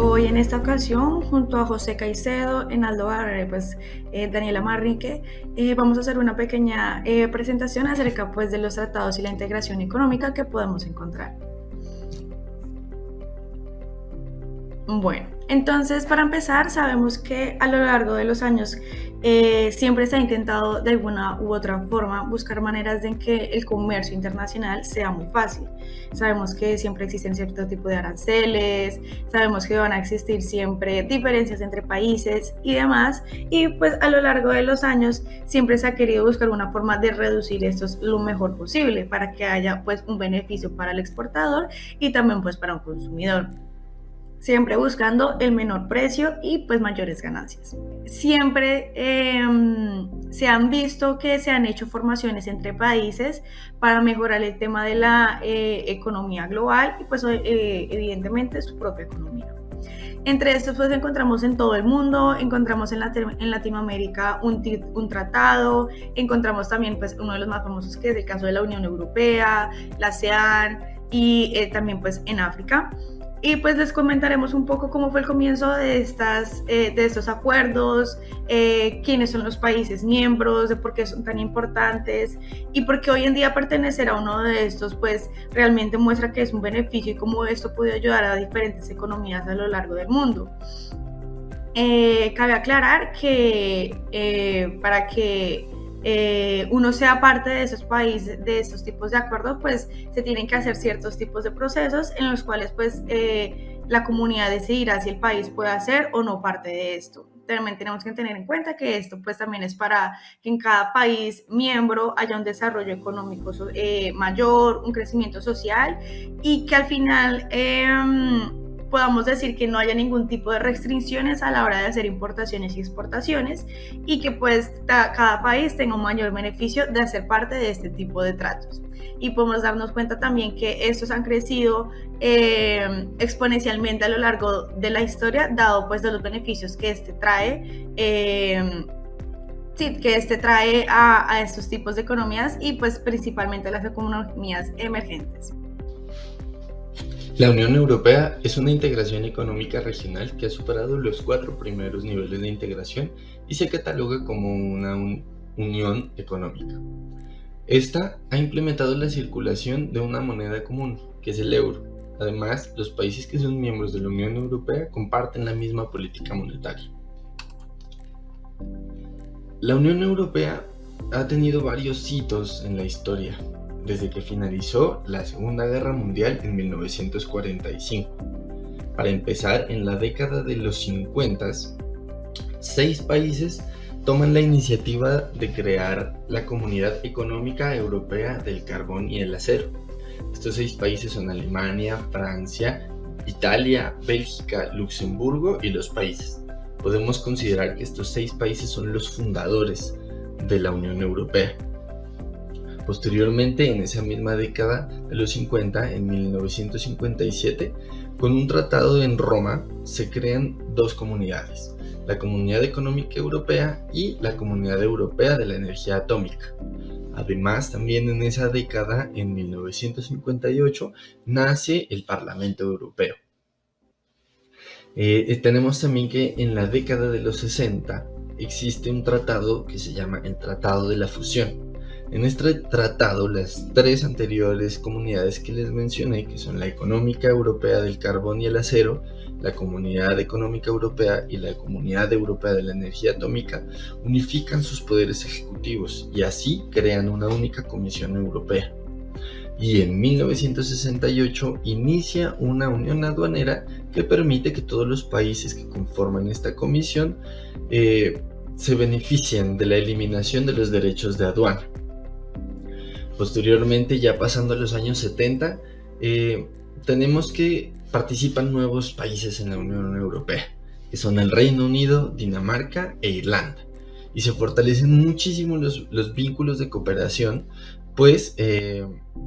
Hoy en esta ocasión, junto a José Caicedo, Enaldo Barre, Daniela Marrique, vamos a hacer una pequeña presentación acerca de los tratados y la integración económica que podemos encontrar. Bueno, entonces para empezar, sabemos que a lo largo de los años siempre se ha intentado de alguna u otra forma buscar maneras de que el comercio internacional sea muy fácil. Sabemos que siempre existen cierto tipo de aranceles, sabemos que van a existir siempre diferencias entre países y demás, y pues a lo largo de los años siempre se ha querido buscar una forma de reducir estos lo mejor posible para que haya pues un beneficio para el exportador y también pues para un consumidor, siempre buscando el menor precio y pues mayores ganancias. Siempre se han visto que se han hecho formaciones entre países para mejorar el tema de la economía global y pues evidentemente su propia economía. Entre estos pues encontramos en todo el mundo, encontramos en Latinoamérica un tratado, encontramos también pues uno de los más famosos que es el caso de la Unión Europea, la ASEAN y también pues en África. Y pues les comentaremos un poco cómo fue el comienzo de estos acuerdos, quiénes son los países miembros, de por qué son tan importantes y por qué hoy en día pertenecer a uno de estos pues realmente muestra que es un beneficio y cómo esto puede ayudar a diferentes economías a lo largo del mundo. Cabe aclarar que para que uno sea parte de esos países, de estos tipos de acuerdos, pues se tienen que hacer ciertos tipos de procesos en los cuales pues la comunidad decidirá si el país puede hacer o no parte de esto. También tenemos que tener en cuenta que esto pues también es para que en cada país miembro haya un desarrollo económico mayor, un crecimiento social y que al final podamos decir que no haya ningún tipo de restricciones a la hora de hacer importaciones y exportaciones y que pues cada país tenga un mayor beneficio de hacer parte de este tipo de tratos. Y podemos darnos cuenta también que estos han crecido exponencialmente a lo largo de la historia, dado pues de los beneficios que este trae a estos tipos de economías y pues principalmente a las economías emergentes. La Unión Europea es una integración económica regional que ha superado los 4 primeros niveles de integración y se cataloga como una unión económica. Esta ha implementado la circulación de una moneda común, que es el euro. Además, los países que son miembros de la Unión Europea comparten la misma política monetaria. La Unión Europea ha tenido varios hitos en la historia, desde que finalizó la Segunda Guerra Mundial en 1945. Para empezar, en la década de los 50, 6 países toman la iniciativa de crear la Comunidad Económica Europea del Carbón y el Acero. Estos 6 países son Alemania, Francia, Italia, Bélgica, Luxemburgo y los países. Podemos considerar que estos 6 países son los fundadores de la Unión Europea. Posteriormente, en esa misma década de los 50, en 1957, con un tratado en Roma, se crean 2 comunidades, la Comunidad Económica Europea y la Comunidad Europea de la Energía Atómica. Además, también en esa década, en 1958, nace el Parlamento Europeo. Tenemos también que en la década de los 60 existe un tratado que se llama el Tratado de la Fusión. En este tratado, las 3 anteriores comunidades que les mencioné, que son la Económica Europea del Carbón y el Acero, la Comunidad Económica Europea y la Comunidad Europea de la Energía Atómica, unifican sus poderes ejecutivos y así crean una única Comisión Europea. Y en 1968 inicia una unión aduanera que permite que todos los países que conforman esta comisión se beneficien de la eliminación de los derechos de aduana. Posteriormente, ya pasando a los años 70, tenemos que participan nuevos países en la Unión Europea, que son el Reino Unido, Dinamarca e Irlanda. Y se fortalecen muchísimo los vínculos de cooperación, pues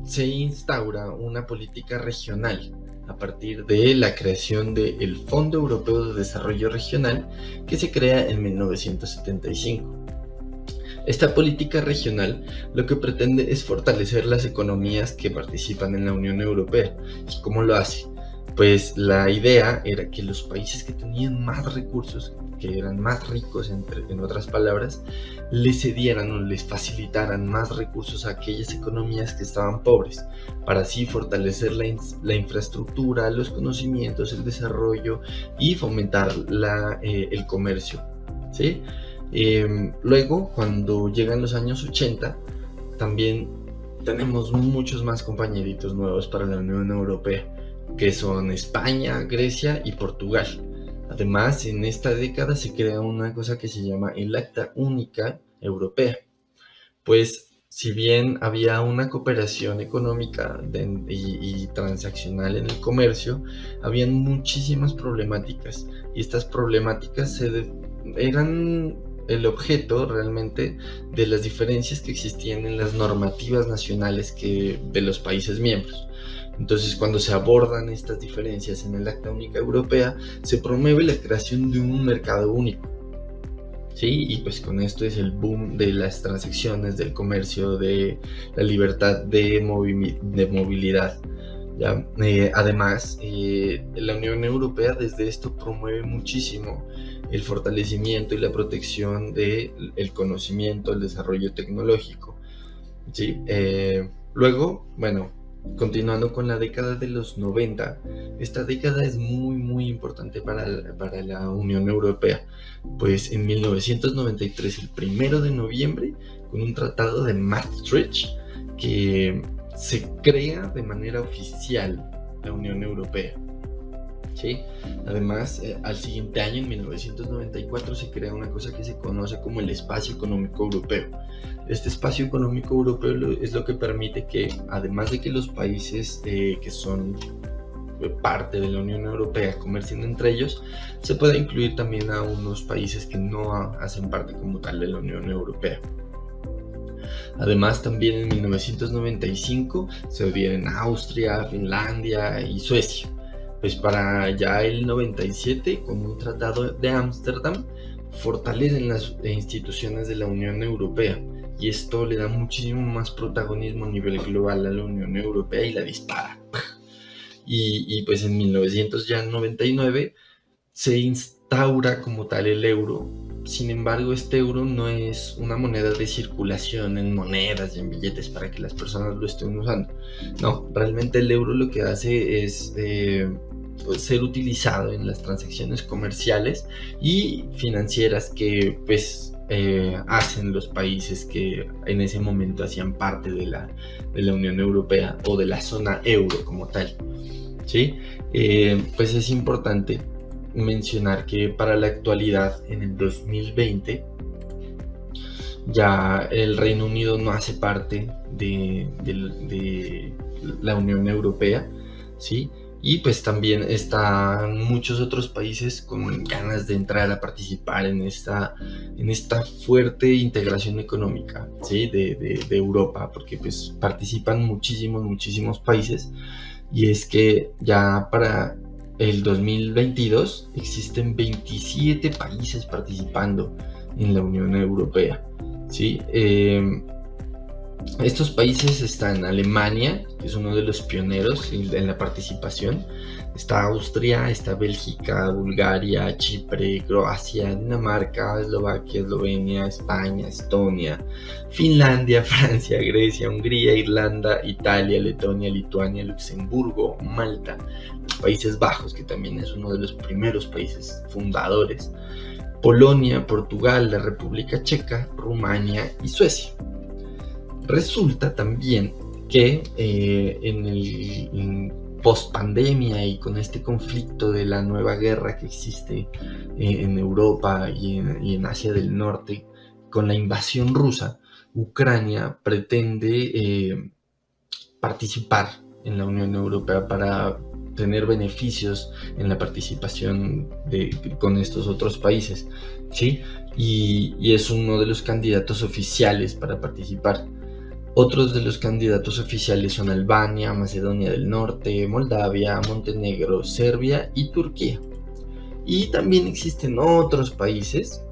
se instaura una política regional a partir de la creación del Fondo Europeo de Desarrollo Regional, que se crea en 1975. Esta política regional lo que pretende es fortalecer las economías que participan en la Unión Europea. ¿Y cómo lo hace? Pues la idea era que los países que tenían más recursos, que eran más ricos, en otras palabras, les cedieran o les facilitaran más recursos a aquellas economías que estaban pobres, para así fortalecer la infraestructura, los conocimientos, el desarrollo y fomentar el comercio, ¿sí? Luego, cuando llegan los años 80, también tenemos muchos más compañeritos nuevos para la Unión Europea, que son España, Grecia y Portugal. Además, en esta década se crea una cosa que se llama el Acta Única Europea. Pues, si bien había una cooperación económica y transaccional en el comercio, habían muchísimas problemáticas, y estas problemáticas eran el objeto realmente de las diferencias que existían en las normativas nacionales de los países miembros. Entonces, cuando se abordan estas diferencias en el Acta Única Europea, se promueve la creación de un mercado único, ¿sí? Y pues con esto es el boom de las transacciones, del comercio, de la libertad de movilidad, ¿ya? Además, la Unión Europea desde esto promueve muchísimo el fortalecimiento y la protección del conocimiento, el desarrollo tecnológico, ¿sí? Luego, bueno, continuando con la década de los 90, esta década es muy importante para la Unión Europea, pues en 1993, el 1 de noviembre, con un tratado de Maastricht, que se crea de manera oficial la Unión Europea, ¿sí? Además, al siguiente año, en 1994, se crea una cosa que se conoce como el Espacio Económico Europeo. Este Espacio Económico Europeo es lo que permite que, además de que los países que son parte de la Unión Europea comercien entre ellos, se pueda incluir también a unos países que no hacen parte como tal de la Unión Europea. Además, también en 1995 se unieron Austria, Finlandia y Suecia. Pues para ya el 97, con un tratado de Ámsterdam, fortalecen las instituciones de la Unión Europea, y esto le da muchísimo más protagonismo a nivel global a la Unión Europea y la dispara. Y pues en 1999 se instaura como tal el euro. Sin embargo, este euro no es una moneda de circulación en monedas y en billetes para que las personas lo estén usando. No, realmente el euro lo que hace es ser utilizado en las transacciones comerciales y financieras que pues hacen los países que en ese momento hacían parte de la Unión Europea o de la zona euro como tal, ¿sí? Pues es importante mencionar que para la actualidad, en el 2020, ya el Reino Unido no hace parte de la Unión Europea, ¿sí? Y pues también están muchos otros países con ganas de entrar a participar en esta fuerte integración económica, ¿sí? de Europa, porque pues participan muchísimos países. Y es que ya para el 2022 existen 27 países participando en la Unión Europea, ¿sí? Estos países están Alemania, que es uno de los pioneros en la participación. Está Austria, está Bélgica, Bulgaria, Chipre, Croacia, Dinamarca, Eslovaquia, Eslovenia, España, Estonia, Finlandia, Francia, Grecia, Hungría, Irlanda, Italia, Letonia, Lituania, Luxemburgo, Malta, los Países Bajos, que también es uno de los primeros países fundadores, Polonia, Portugal, la República Checa, Rumania y Suecia. Resulta también que en post-pandemia y con este conflicto de la nueva guerra que existe en Europa y en Asia del Norte, con la invasión rusa, Ucrania pretende participar en la Unión Europea para tener beneficios en la participación con estos otros países, ¿sí? Y es uno de los candidatos oficiales para participar. Otros de los candidatos oficiales son Albania, Macedonia del Norte, Moldavia, Montenegro, Serbia y Turquía. Y también existen otros países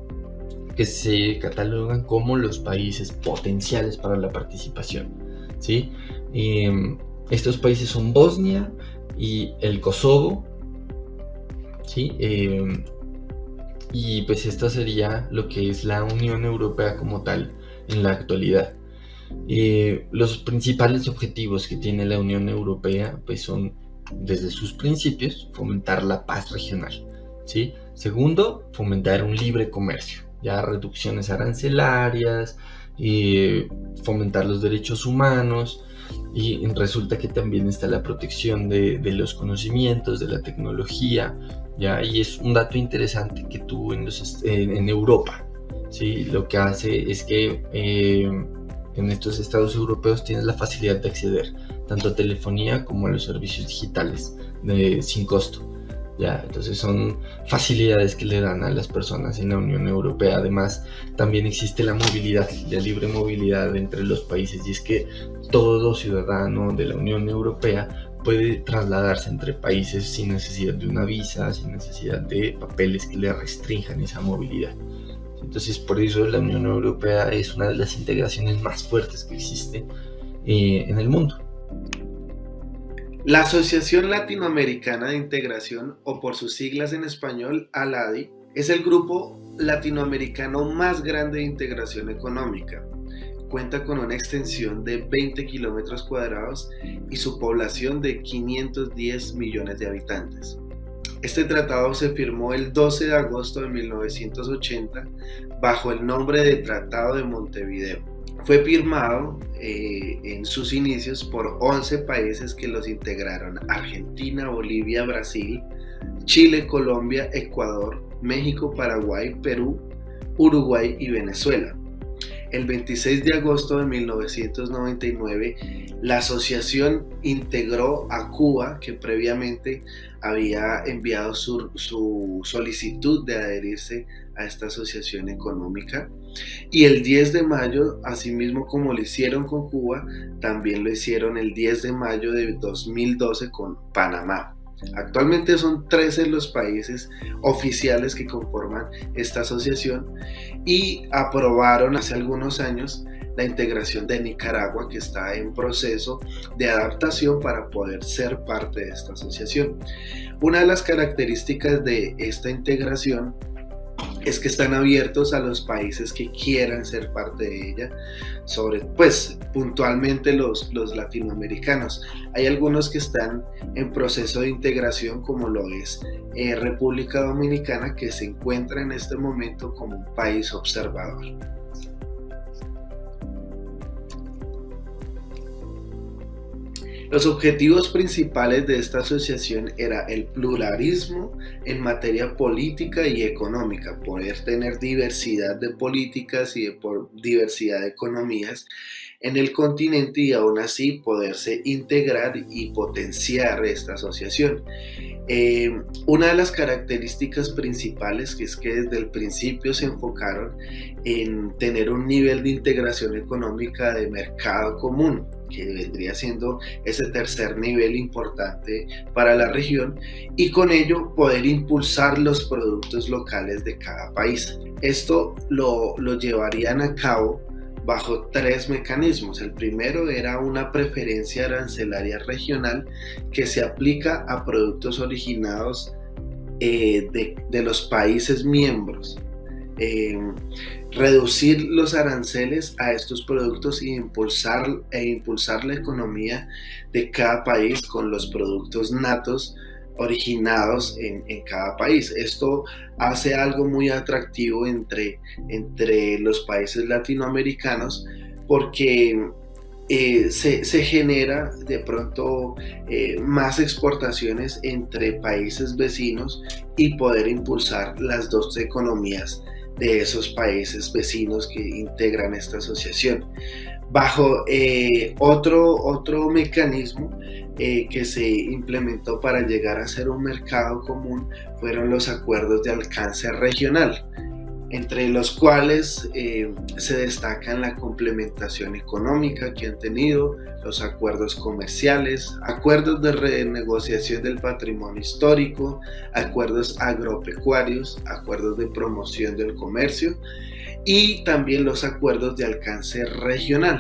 que se catalogan como los países potenciales para la participación, ¿sí? Estos países son Bosnia y el Kosovo, ¿sí? Y pues esta sería lo que es la Unión Europea como tal en la actualidad. Los principales objetivos que tiene la Unión Europea pues son, desde sus principios, fomentar la paz regional, ¿sí? Segundo, fomentar un libre comercio, ya reducciones arancelarias, fomentar los derechos humanos, y resulta que también está la protección de los conocimientos, de la tecnología, ¿ya? Y es un dato interesante que tuvo en Europa, ¿sí? Lo que hace es que en estos estados europeos tienes la facilidad de acceder tanto a telefonía como a los servicios digitales sin costo, ¿ya? Entonces son facilidades que le dan a las personas en la Unión Europea. Además, también existe la movilidad, la libre movilidad entre los países, y es que todo ciudadano de la Unión Europea puede trasladarse entre países sin necesidad de una visa, sin necesidad de papeles que le restrinjan esa movilidad. Entonces, por eso la Unión Europea es una de las integraciones más fuertes que existe en el mundo. La Asociación Latinoamericana de Integración, o por sus siglas en español, ALADI, es el grupo latinoamericano más grande de integración económica. Cuenta con una extensión de 20 kilómetros cuadrados y su población de 510 millones de habitantes. Este tratado se firmó el 12 de agosto de 1980 bajo el nombre de Tratado de Montevideo. Fue firmado en sus inicios por 11 países que los integraron: Argentina, Bolivia, Brasil, Chile, Colombia, Ecuador, México, Paraguay, Perú, Uruguay y Venezuela. El 26 de agosto de 1999, la asociación integró a Cuba, que previamente había enviado su solicitud de adherirse a esta asociación económica. Y el 10 de mayo, asimismo como lo hicieron con Cuba, también lo hicieron el 10 de mayo de 2012 con Panamá. Actualmente son 13 los países oficiales que conforman esta asociación, y aprobaron hace algunos años la integración de Nicaragua, que está en proceso de adaptación para poder ser parte de esta asociación. Una de las características de esta integración es que están abiertos a los países que quieran ser parte de ella, puntualmente los latinoamericanos. Hay algunos que están en proceso de integración, como lo es República Dominicana, que se encuentra en este momento como un país observador. Los objetivos principales de esta asociación era el pluralismo en materia política y económica, poder tener diversidad de políticas y diversidad de economías en el continente, y aún así poderse integrar y potenciar esta asociación. Una de las características principales es que desde el principio se enfocaron en tener un nivel de integración económica de mercado común, que vendría siendo ese tercer nivel importante para la región, y con ello poder impulsar los productos locales de cada país. Esto lo llevarían a cabo bajo 3 mecanismos. El primero era una preferencia arancelaria regional que se aplica a productos originados de los países miembros. Reducir los aranceles a estos productos e impulsar la economía de cada país con los productos natos originados en cada país. Esto hace algo muy atractivo entre los países latinoamericanos, porque se genera de pronto más exportaciones entre países vecinos y poder impulsar las dos economías de esos países vecinos que integran esta asociación. Bajo otro mecanismo que se implementó para llegar a ser un mercado común fueron los acuerdos de alcance regional, entre los cuales se destacan la complementación económica que han tenido, los acuerdos comerciales, acuerdos de renegociación del patrimonio histórico, acuerdos agropecuarios, acuerdos de promoción del comercio, y también los acuerdos de alcance regional,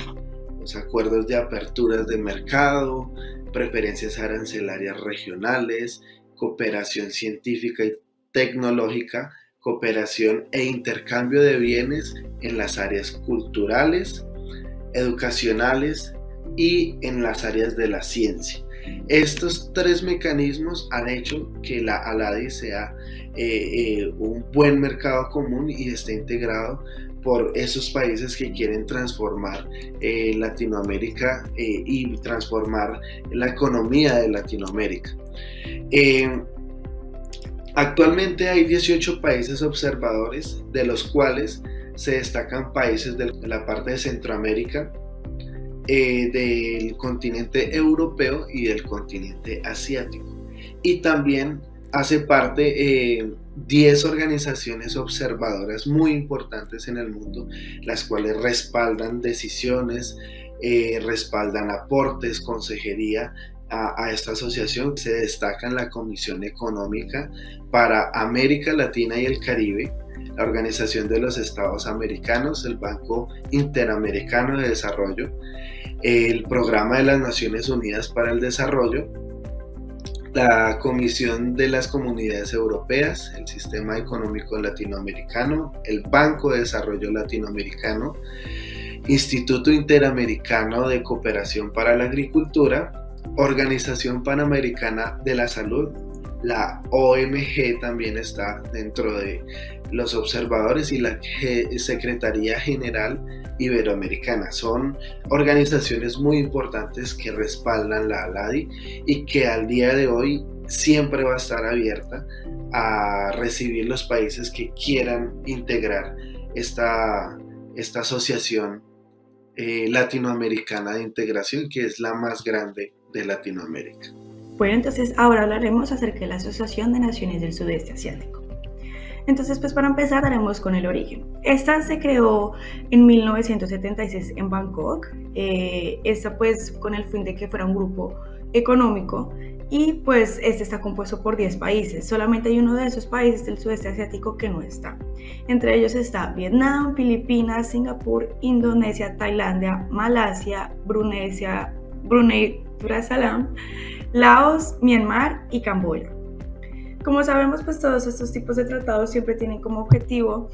los acuerdos de aperturas de mercado, preferencias arancelarias regionales, cooperación científica y tecnológica, cooperación e intercambio de bienes en las áreas culturales, educacionales y en las áreas de la ciencia. Estos tres mecanismos han hecho que la ALADI sea un buen mercado común y esté integrado por esos países que quieren transformar Latinoamérica y transformar la economía de Latinoamérica. Actualmente hay 18 países observadores, de los cuales se destacan países de la parte de Centroamérica, del continente europeo y del continente asiático. Y también hace parte 10 organizaciones observadoras muy importantes en el mundo, las cuales respaldan decisiones, respaldan aportes, consejería a esta asociación. Se destacan la Comisión Económica para América Latina y el Caribe, la Organización de los Estados Americanos, el Banco Interamericano de Desarrollo, el Programa de las Naciones Unidas para el Desarrollo, la Comisión de las Comunidades Europeas, el Sistema Económico Latinoamericano, el Banco de Desarrollo Latinoamericano, Instituto Interamericano de Cooperación para la Agricultura, Organización Panamericana de la Salud. La OMG también está dentro de los observadores y la Secretaría General Iberoamericana. Son organizaciones muy importantes que respaldan la ALADI y que al día de hoy siempre va a estar abierta a recibir los países que quieran integrar esta asociación latinoamericana de integración, que es la más grande de Latinoamérica. Bueno, entonces ahora hablaremos acerca de la Asociación de Naciones del Sudeste Asiático. Entonces, pues para empezar, daremos con el origen. Esta se creó en 1976 en Bangkok. Esta pues con el fin de que fuera un grupo económico y pues este está compuesto por 10 países. Solamente hay uno de esos países del sudeste asiático que no está. Entre ellos está Vietnam, Filipinas, Singapur, Indonesia, Tailandia, Malasia, Brunei Darussalam, Laos, Myanmar y Camboya. Como sabemos, pues todos estos tipos de tratados siempre tienen como objetivo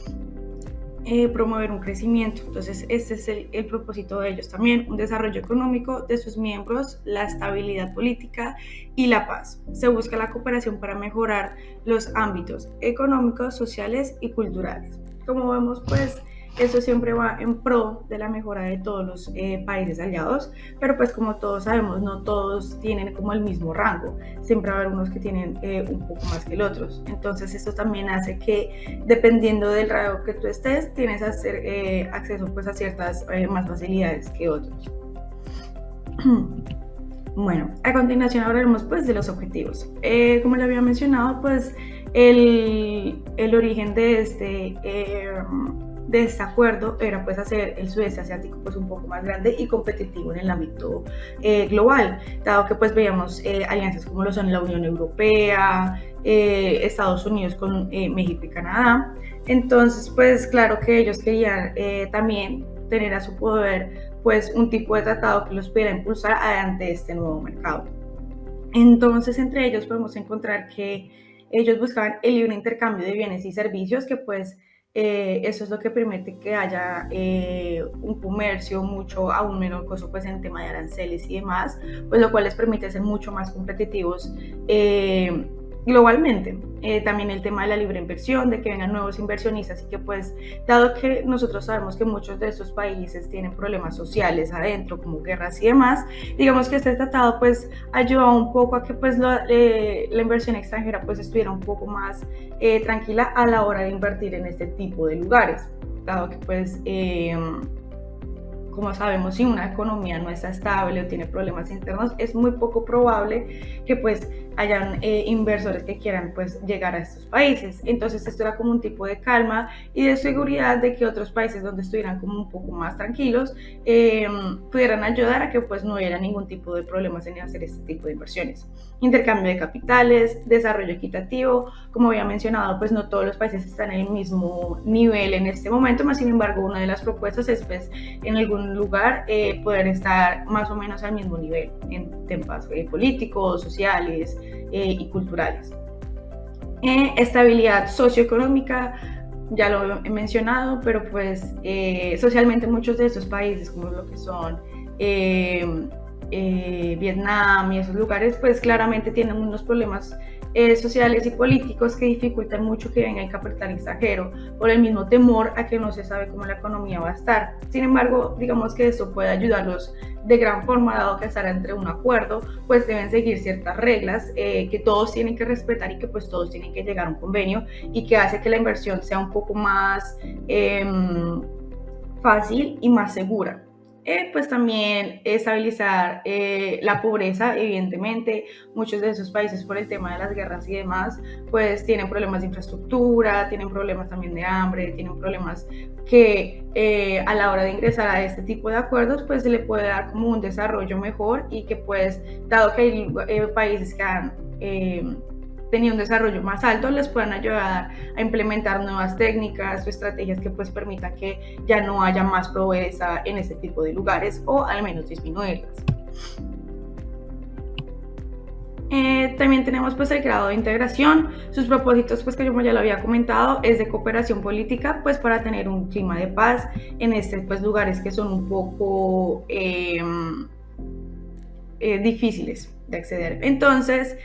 promover un crecimiento. Entonces, este es el propósito de ellos también, un desarrollo económico de sus miembros, la estabilidad política y la paz. Se busca la cooperación para mejorar los ámbitos económicos, sociales y culturales. Como vemos, pues esto siempre va en pro de la mejora de todos los países aliados, pero pues como todos sabemos, no todos tienen como el mismo rango, siempre va a haber unos que tienen un poco más que el otros. Entonces esto también hace que dependiendo del rango que tú estés, tienes acceso pues a ciertas más facilidades que otros. Bueno, a continuación hablaremos pues de los objetivos. Como le había mencionado, pues el origen de este acuerdo era pues hacer el sudeste asiático pues un poco más grande y competitivo en el ámbito global, dado que pues veíamos alianzas como lo son la Unión Europea, Estados Unidos con México y Canadá. Entonces pues claro que ellos querían también tener a su poder pues un tipo de tratado que los pudiera impulsar ante este nuevo mercado. Entonces entre ellos podemos encontrar que ellos buscaban el libre intercambio de bienes y servicios, que pues eso es lo que permite que haya un comercio aún menor costo pues en tema de aranceles y demás, pues lo cual les permite ser mucho más competitivos globalmente. También el tema de la libre inversión, de que vengan nuevos inversionistas y que pues dado que nosotros sabemos que muchos de estos países tienen problemas sociales adentro como guerras y demás, digamos que este tratado pues ayuda un poco a que pues la inversión extranjera pues estuviera un poco más tranquila a la hora de invertir en este tipo de lugares, dado que pues como sabemos, si una economía no está estable o tiene problemas internos, es muy poco probable que pues hayan inversores que quieran pues llegar a estos países. Entonces esto era como un tipo de calma y de seguridad de que otros países donde estuvieran como un poco más tranquilos pudieran ayudar a que pues no hubiera ningún tipo de problemas en hacer este tipo de inversiones. Intercambio de capitales, desarrollo equitativo, como había mencionado, pues no todos los países están en el mismo nivel en este momento, más sin embargo una de las propuestas es pues en algún un lugar poder estar más o menos al mismo nivel en temas políticos, sociales y culturales. Estabilidad socioeconómica, ya lo he mencionado, pero pues socialmente muchos de estos países, como lo que son Vietnam y esos lugares, pues claramente tienen unos problemas sociales y políticos que dificultan mucho que venga el capital extranjero por el mismo temor a que no se sabe cómo la economía va a estar. Sin embargo, digamos que esto puede ayudarlos de gran forma, dado que estar entre un acuerdo, pues deben seguir ciertas reglas que todos tienen que respetar y que pues todos tienen que llegar a un convenio, y que hace que la inversión sea un poco más fácil y más segura. Pues también estabilizar la pobreza, evidentemente. Muchos de esos países, por el tema de las guerras y demás, pues tienen problemas de infraestructura, tienen problemas también de hambre, tienen problemas que a la hora de ingresar a este tipo de acuerdos, pues se le puede dar como un desarrollo mejor, y que pues, dado que hay países que han tenido un desarrollo más alto, les puedan ayudar a implementar nuevas técnicas o estrategias que pues permitan que ya no haya más pobreza en ese tipo de lugares, o al menos disminuirlas. También tenemos pues el grado de integración. Sus propósitos, pues que como ya lo había comentado, es de cooperación política, pues para tener un clima de paz en estos pues lugares que son un poco difíciles de acceder. Entonces,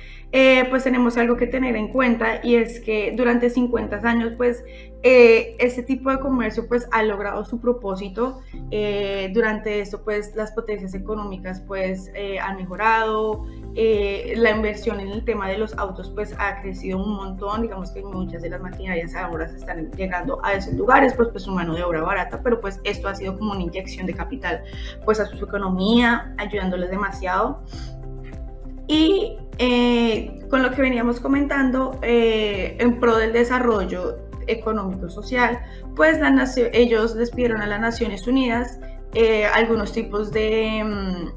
pues tenemos algo que tener en cuenta, y es que durante 50 años, pues este tipo de comercio pues ha logrado su propósito. Durante esto, pues las potencias económicas pues han mejorado. La inversión en el tema de los autos pues ha crecido un montón. Digamos que muchas de las maquinarias ahora se están llegando a esos lugares, pues su mano de obra barata, pero pues esto ha sido como una inyección de capital pues a su economía, ayudándoles demasiado. Y con lo que veníamos comentando, en pro del desarrollo económico-social, pues ellos les pidieron a las Naciones Unidas algunos tipos de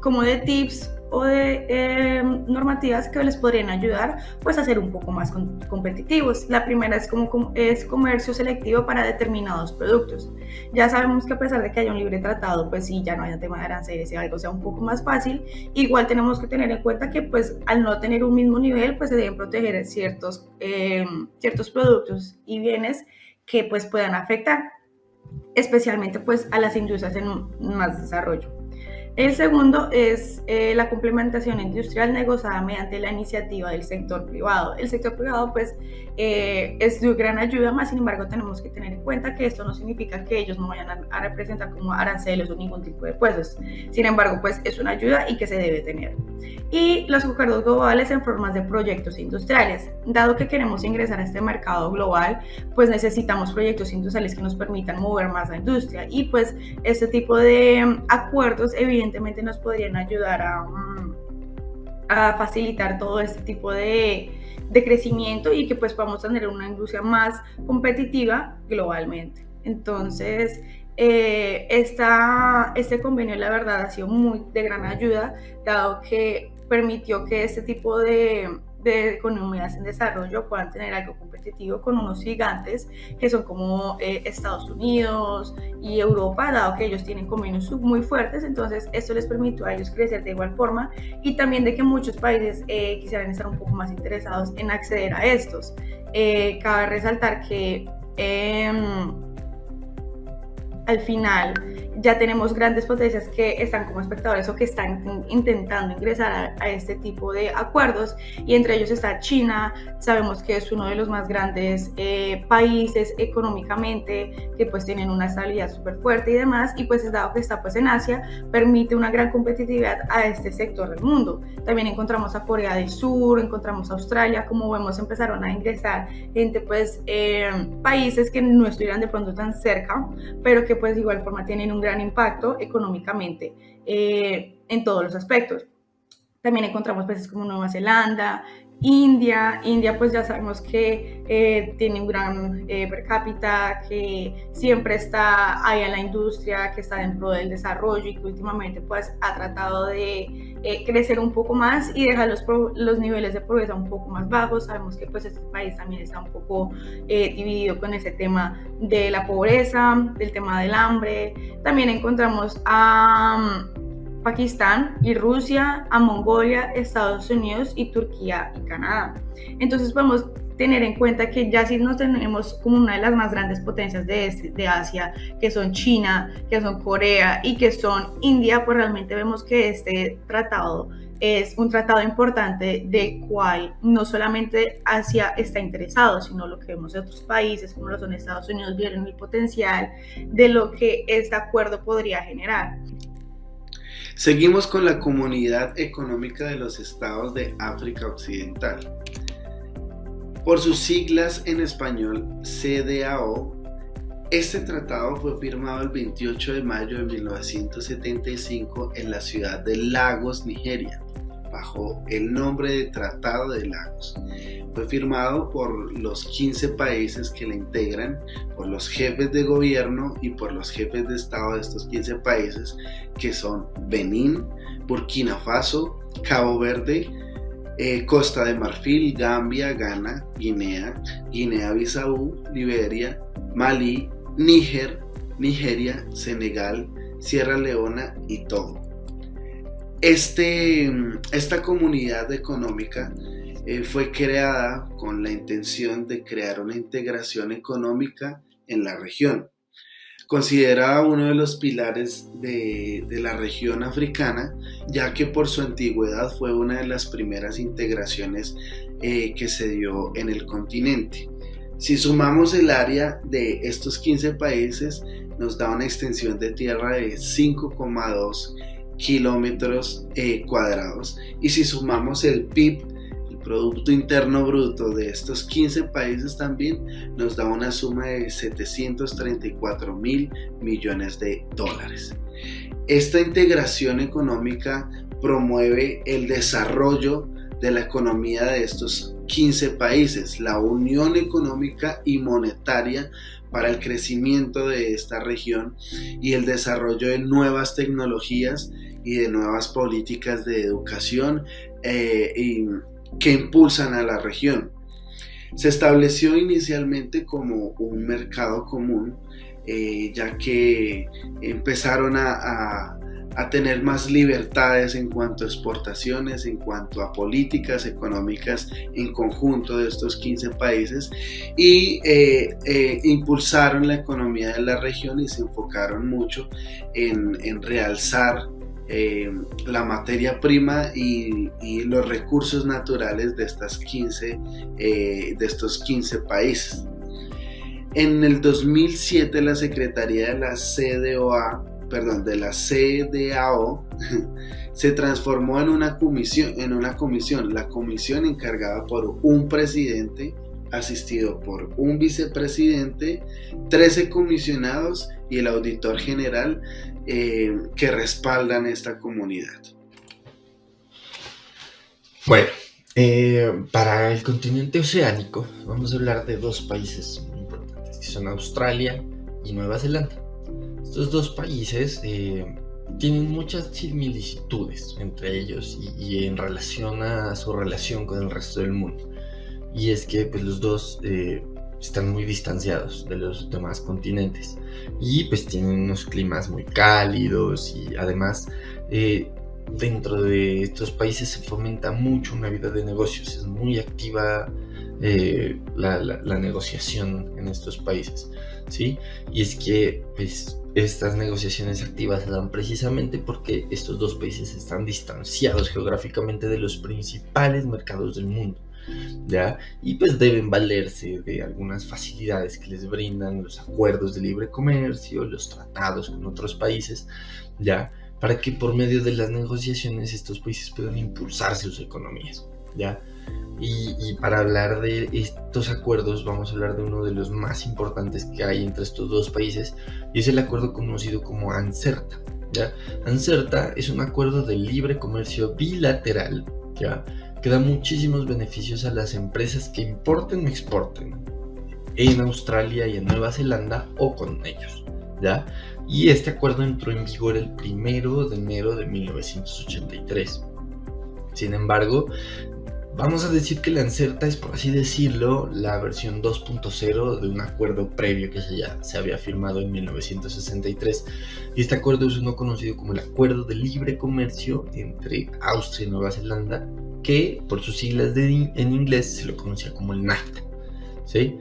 como de tips o de normativas que les podrían ayudar pues a ser un poco más competitivos. La primera es comercio selectivo para determinados productos. Ya sabemos que a pesar de que haya un libre tratado, pues sí, ya no haya tema de aranceles y algo sea un poco más fácil, igual tenemos que tener en cuenta que pues al no tener un mismo nivel, pues se deben proteger ciertos productos y bienes que pues puedan afectar especialmente pues a las industrias en más desarrollo. El segundo es la complementación industrial negociada mediante la iniciativa del sector privado. El sector privado pues es de gran ayuda, más sin embargo tenemos que tener en cuenta que esto no significa que ellos no vayan a representar como aranceles o ningún tipo de impuestos. Sin embargo pues es una ayuda y que se debe tener. Y los acuerdos globales en formas de proyectos industriales. Dado que queremos ingresar a este mercado global, pues necesitamos proyectos industriales que nos permitan mover más la industria, y pues este tipo de acuerdos evidentemente nos podrían ayudar a facilitar todo este tipo de crecimiento, y que pues podamos tener una industria más competitiva globalmente. Entonces, este convenio la verdad ha sido muy de gran ayuda, dado que permitió que este tipo de economías en desarrollo puedan tener algo competitivo con unos gigantes que son como Estados Unidos y Europa, dado que ellos tienen convenios muy fuertes. Entonces esto les permitió a ellos crecer de igual forma, y también de que muchos países quisieran estar un poco más interesados en acceder a estos. Cabe resaltar que al final ya tenemos grandes potencias que están como espectadores o que están intentando ingresar a este tipo de acuerdos, y entre ellos está China. Sabemos que es uno de los más grandes países económicamente, que pues tienen una estabilidad súper fuerte y demás, y pues dado que está pues en Asia, permite una gran competitividad a este sector del mundo. También encontramos a Corea del Sur, encontramos a Australia. Como vemos, empezaron a ingresar gente pues países que no estuvieran de pronto tan cerca, pero que pues de igual forma tienen un gran impacto económicamente en todos los aspectos. También encontramos países como Nueva Zelanda, India pues ya sabemos que tiene un gran per cápita, que siempre está ahí en la industria, que está dentro del desarrollo y que últimamente pues ha tratado de crecer un poco más y dejar los niveles de pobreza un poco más bajos. Sabemos que pues este país también está un poco dividido con ese tema de la pobreza, del tema del hambre. También encontramos a Pakistán y Rusia, a Mongolia, Estados Unidos y Turquía y Canadá. Entonces podemos tener en cuenta que ya si nos tenemos como una de las más grandes potencias de Asia, que son China, que son Corea y que son India, pues realmente vemos que este tratado es un tratado importante del cual no solamente Asia está interesado, sino lo que vemos de otros países, como lo son Estados Unidos, vieron el potencial de lo que este acuerdo podría generar. Seguimos con la Comunidad Económica de los Estados de África Occidental. Por sus siglas en español, CEDEAO, este tratado fue firmado el 28 de mayo de 1975 en la ciudad de Lagos, Nigeria, bajo el nombre de Tratado de Lagos. Fue firmado por los 15 países que la integran, por los jefes de gobierno y por los jefes de estado de estos 15 países, que son Benín, Burkina Faso, Cabo Verde, Costa de Marfil, Gambia, Ghana, Guinea-Bissau, Liberia, Malí, Níger, Nigeria, Senegal, Sierra Leona y Togo. Esta comunidad económica fue creada con la intención de crear una integración económica en la región. Considerada uno de los pilares de la región africana, ya que por su antigüedad fue una de las primeras integraciones que se dio en el continente. Si sumamos el área de estos 15 países, nos da una extensión de tierra de 5,2 kilómetros cuadrados, y si sumamos el PIB, el Producto Interno Bruto de estos 15 países, también nos da una suma de 734.000 millones de dólares. Esta integración económica promueve el desarrollo de la economía de estos 15 países, la unión económica y monetaria para el crecimiento de esta región y el desarrollo de nuevas tecnologías y de nuevas políticas de educación que impulsan a la región. Se estableció inicialmente como un mercado común, ya que empezaron a tener más libertades en cuanto a exportaciones, en cuanto a políticas económicas en conjunto de estos 15 países, y impulsaron la economía de la región y se enfocaron mucho en realzar la materia prima y los recursos naturales de estos 15 países. En el 2007 la Secretaría de la CEDEAO se transformó en una comisión, la comisión encargada por un presidente, asistido por un vicepresidente, 13 comisionados y el auditor general, que respaldan esta comunidad. Bueno, para el continente oceánico vamos a hablar de dos países muy importantes, que son Australia y Nueva Zelanda. Estos dos países tienen muchas similitudes entre ellos y en relación a su relación con el resto del mundo. Y es que pues, los dos están muy distanciados de los demás continentes y pues tienen unos climas muy cálidos, y además dentro de estos países se fomenta mucho una vida de negocios. Es muy activa la negociación en estos países, ¿sí? Y es que pues, estas negociaciones activas se dan precisamente porque estos dos países están distanciados geográficamente de los principales mercados del mundo, ¿ya? Y pues deben valerse de algunas facilidades que les brindan los acuerdos de libre comercio, los tratados con otros países, ¿ya? Para que por medio de las negociaciones estos países puedan impulsar sus economías, ¿ya? Y para hablar de estos acuerdos vamos a hablar de uno de los más importantes que hay entre estos dos países, y es el acuerdo conocido como ANCERTA, ¿ya? ANCERTA es un acuerdo de libre comercio bilateral, ¿ya? que da muchísimos beneficios a las empresas que importen o exporten en Australia y en Nueva Zelanda o con ellos, ¿ya? Y este acuerdo entró en vigor el 1 de enero de 1983. Sin embargo, vamos a decir que la Ancerta es, por así decirlo, la versión 2.0 de un acuerdo previo que se había firmado en 1963. Y este acuerdo es uno conocido como el Acuerdo de Libre Comercio entre Austria y Nueva Zelanda, que por sus siglas en inglés se lo conocía como el NAFTA, ¿sí?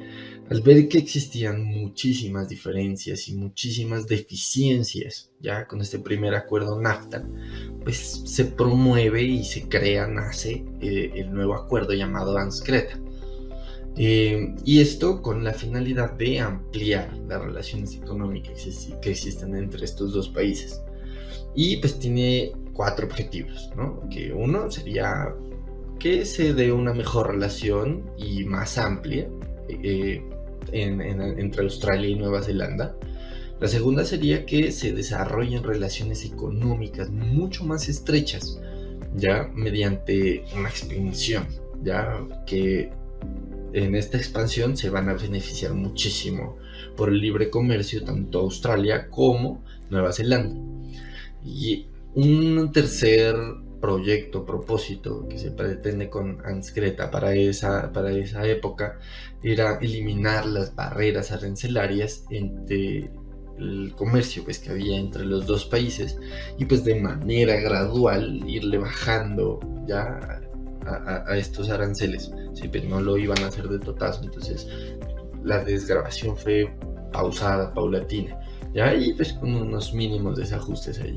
Al ver que existían muchísimas diferencias y muchísimas deficiencias ya con este primer acuerdo NAFTA, pues se promueve y se nace el nuevo acuerdo llamado ANSCRETA. Y esto con la finalidad de ampliar las relaciones económicas que existen entre estos dos países. Y pues tiene 4 objetivos, ¿no? Que uno sería que se dé una mejor relación y más amplia entre Australia y Nueva Zelanda. La segunda sería que se desarrollen relaciones económicas mucho más estrechas, ya mediante una expansión, ya que en esta expansión se van a beneficiar muchísimo por el libre comercio tanto Australia como Nueva Zelanda. Y un tercer propósito que se pretende con ANSCRETA para esa época era eliminar las barreras arancelarias entre el comercio pues, que había entre los dos países y pues de manera gradual irle bajando ya a estos aranceles, ¿sí? Pues no lo iban a hacer de totazo, entonces la desgravación fue paulatina, ¿ya? Y pues con unos mínimos desajustes ahí.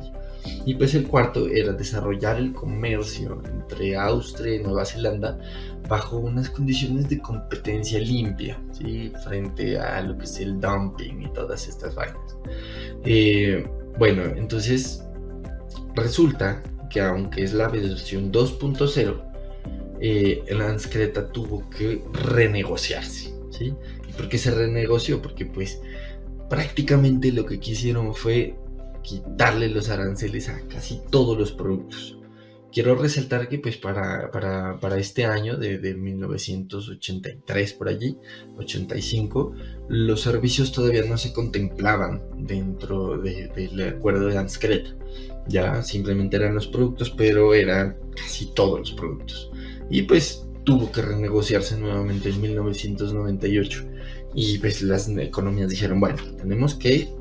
Y pues el cuarto era desarrollar el comercio entre Austria y Nueva Zelanda bajo unas condiciones de competencia limpia, ¿sí? Frente a lo que es el dumping y todas estas vainas. Bueno, entonces resulta que aunque es la versión 2.0, el ANSCRETA tuvo que renegociarse, ¿sí? ¿Y por qué se renegoció? Porque pues prácticamente lo que quisieron fue quitarle los aranceles a casi todos los productos. Quiero resaltar que pues para este año de 1983 por allí, 85, los servicios todavía no se contemplaban dentro del acuerdo de ANSCRETA. Ya simplemente eran los productos, pero eran casi todos los productos. Y pues tuvo que renegociarse nuevamente en 1998. Y pues las economías dijeron, bueno, tenemos que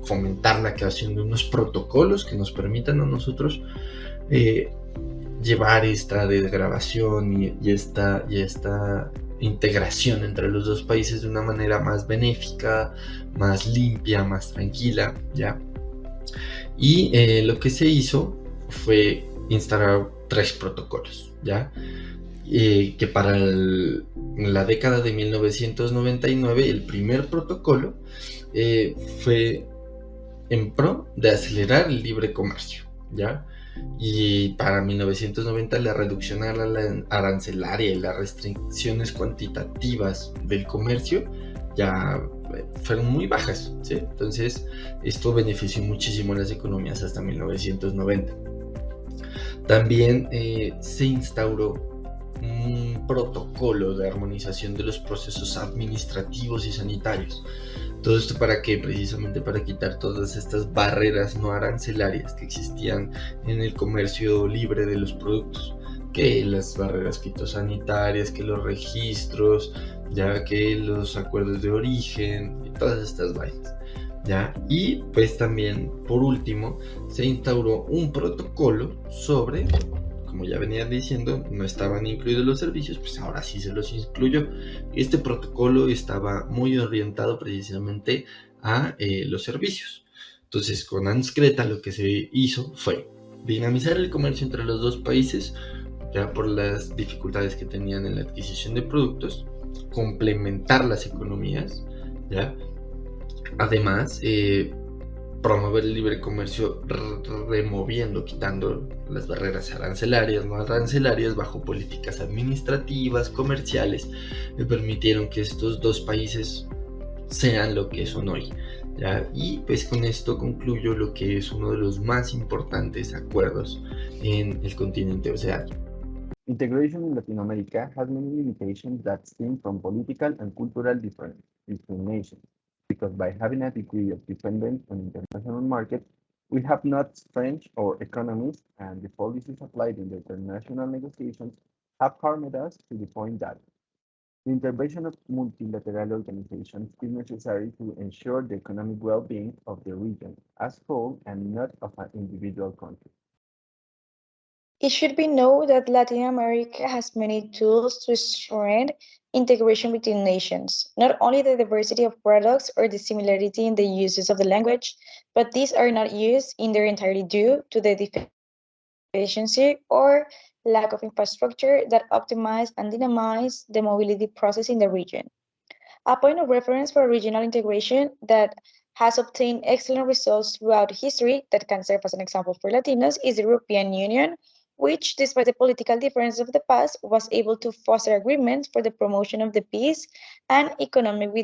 fomentar la creación de unos protocolos que nos permitan a nosotros llevar esta desgravación y esta integración entre los dos países de una manera más benéfica, más limpia, más tranquila, ¿ya? Y lo que se hizo fue instalar 3 protocolos, ¿ya? Que para la década de 1999 el primer protocolo fue en pro de acelerar el libre comercio, ¿ya? Y para 1990 la reducción arancelaria y las restricciones cuantitativas del comercio ya fueron muy bajas, ¿sí? Entonces esto benefició muchísimo a las economías hasta 1990. También se instauró un protocolo de armonización de los procesos administrativos y sanitarios. Todo esto para qué? Precisamente para quitar todas estas barreras no arancelarias que existían en el comercio libre de los productos, que las barreras fitosanitarias, que los registros, ya que los acuerdos de origen y todas estas vainas, ¿ya? Y pues también por último se instauró un protocolo sobre, como ya venía diciendo, no estaban incluidos los servicios, pues ahora sí se los incluyó. Este protocolo estaba muy orientado precisamente a los servicios. Entonces con ANSCRETA lo que se hizo fue dinamizar el comercio entre los dos países, ya por las dificultades que tenían en la adquisición de productos, complementar las economías, ¿ya? Además, promover el libre comercio quitando las barreras arancelarias, no arancelarias, bajo políticas administrativas, comerciales, que permitieron que estos dos países sean lo que son hoy, ¿ya? Y pues con esto concluyo lo que es uno de los más importantes acuerdos en el continente oceánico. Integration in Latin America has many limitations that stem from political and cultural differences between nations, because by having a degree of dependence on international markets, we have not strengthened our economies, and the policies applied in the international negotiations have harmed us to the point that the intervention of multilateral organizations is necessary to ensure the economic well-being of the region as a whole and not of an individual country. It should be known that Latin America has many tools to strengthen integration between nations, not only the diversity of products or the similarity in the uses of the language, but these are not used in their entirety due to the deficiency or lack of infrastructure that optimize and dynamize the mobility process in the region. A point of reference for regional integration that has obtained excellent results throughout history that can serve as an example for Latinos is the European Union, which, despite the political differences of the past, was able to foster agreements for the promotion of the peace and economic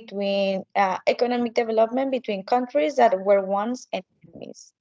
development between countries that were once enemies.